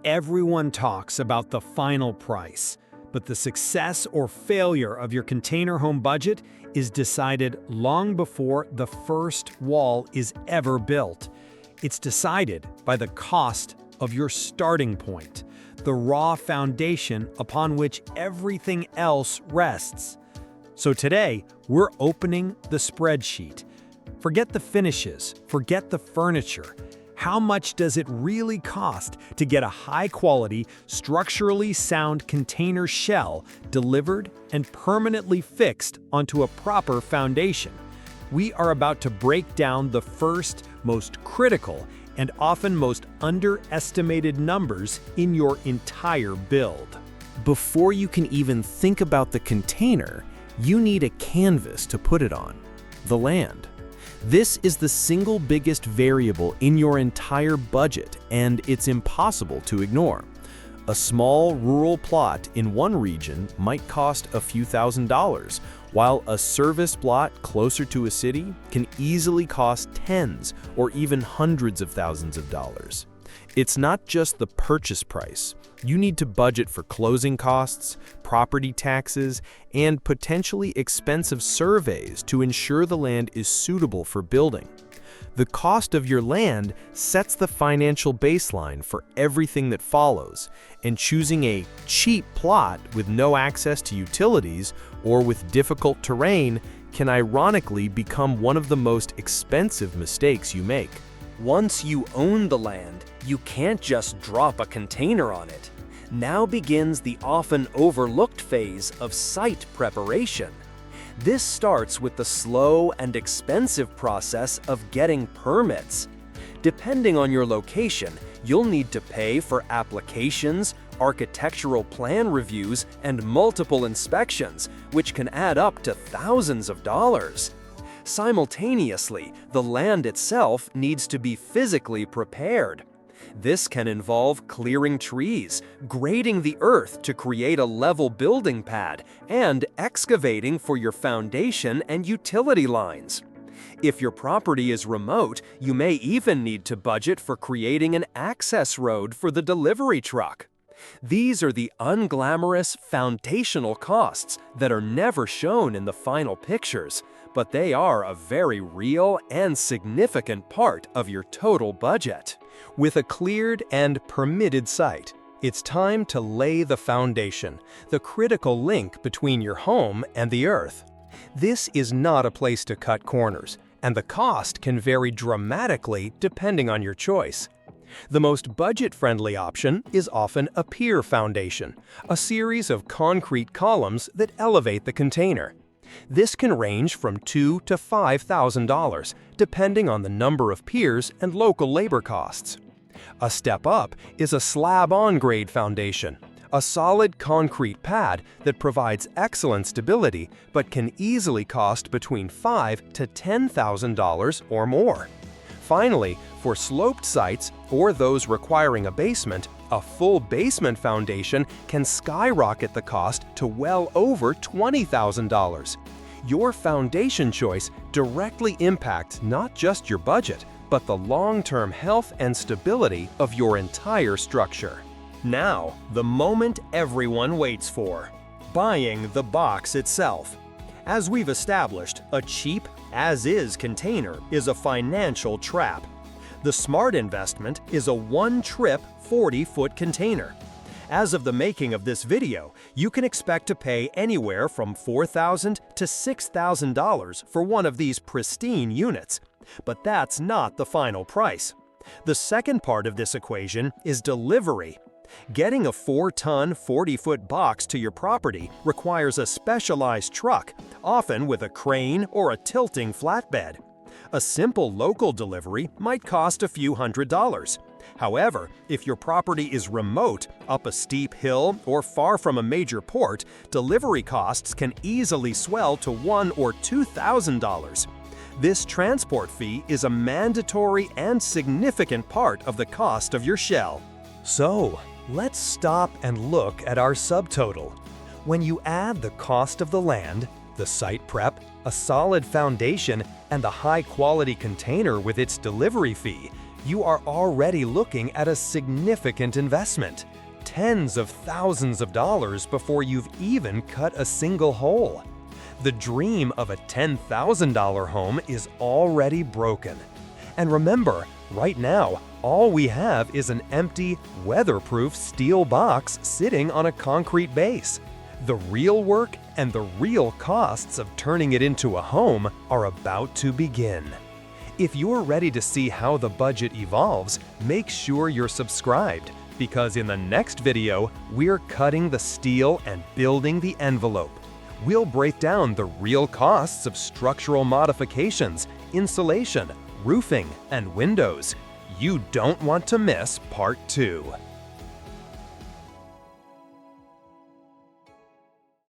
Everyone talks about the final price, but the success or failure of your container home budget is decided long before the first wall is ever built. It's decided by the cost of your starting point, the raw foundation upon which everything else rests. So today, we're opening the spreadsheet. Forget the finishes, forget the furniture. How much does it really cost to get a high-quality, structurally sound container shell delivered and permanently fixed onto a proper foundation? We are about to break down the first, most critical, and often most underestimated numbers in your entire build. Before you can even think about the container, you need a canvas to put it on: the land. This is the single biggest variable in your entire budget, and it's impossible to ignore. A small rural plot in one region might cost a few $1,000s, while a service plot closer to a city can easily cost tens or even hundreds of thousands of dollars. It's not just the purchase price. You need to budget for closing costs, property taxes, and potentially expensive surveys to ensure the land is suitable for building. The cost of your land sets the financial baseline for everything that follows, and choosing a cheap plot with no access to utilities or with difficult terrain can ironically become one of the most expensive mistakes you make. Once you own the land, you can't just drop a container on it. Now begins the often overlooked phase of site preparation. This starts with the slow and expensive process of getting permits. Depending on your location, you'll need to pay for applications, architectural plan reviews, and multiple inspections, which can add up to thousands of dollars. Simultaneously, the land itself needs to be physically prepared. This can involve clearing trees, grading the earth to create a level building pad, and excavating for your foundation and utility lines. If your property is remote, you may even need to budget for creating an access road for the delivery truck. These are the unglamorous foundational costs that are never shown in the final pictures, but they are a very real and significant part of your total budget. With a cleared and permitted site, it's time to lay the foundation, the critical link between your home and the earth. This is not a place to cut corners, and the cost can vary dramatically depending on your choice. The most budget-friendly option is often a pier foundation, a series of concrete columns that elevate the container. This can range from $2,000 to $5,000, depending on the number of piers and local labor costs. A step up is a slab-on-grade foundation, a solid concrete pad that provides excellent stability but can easily cost between $5,000 to $10,000 or more. Finally, for sloped sites or those requiring a basement, a full basement foundation can skyrocket the cost to well over $20,000. Your foundation choice directly impacts not just your budget, but the long-term health and stability of your entire structure. Now, the moment everyone waits for: buying the box itself. As we've established, a cheap, as-is container is a financial trap. The smart investment is a one-trip 40-foot container. As of the making of this video, you can expect to pay anywhere from $4,000 to $6,000 for one of these pristine units. But that's not the final price. The second part of this equation is delivery. Getting a 4-ton, 40-foot box to your property requires a specialized truck, often with a crane or a tilting flatbed. A simple local delivery might cost a few $100s. However, if your property is remote, up a steep hill, or far from a major port, delivery costs can easily swell to $1,000 or $2,000. This transport fee is a mandatory and significant part of the cost of your shell. So, let's stop and look at our subtotal. When you add the cost of the land, the site prep, a solid foundation, and the high-quality container with its delivery fee, you are already looking at a significant investment. Tens of thousands of dollars before you've even cut a single hole. The dream of a $10,000 home is already broken. And remember, right now, all we have is an empty, weatherproof steel box sitting on a concrete base. The real work and the real costs of turning it into a home are about to begin. If you're ready to see how the budget evolves, make sure you're subscribed, because in the next video, we're cutting the steel and building the envelope. We'll break down the real costs of structural modifications, insulation, roofing, and windows. You don't want to miss part 2.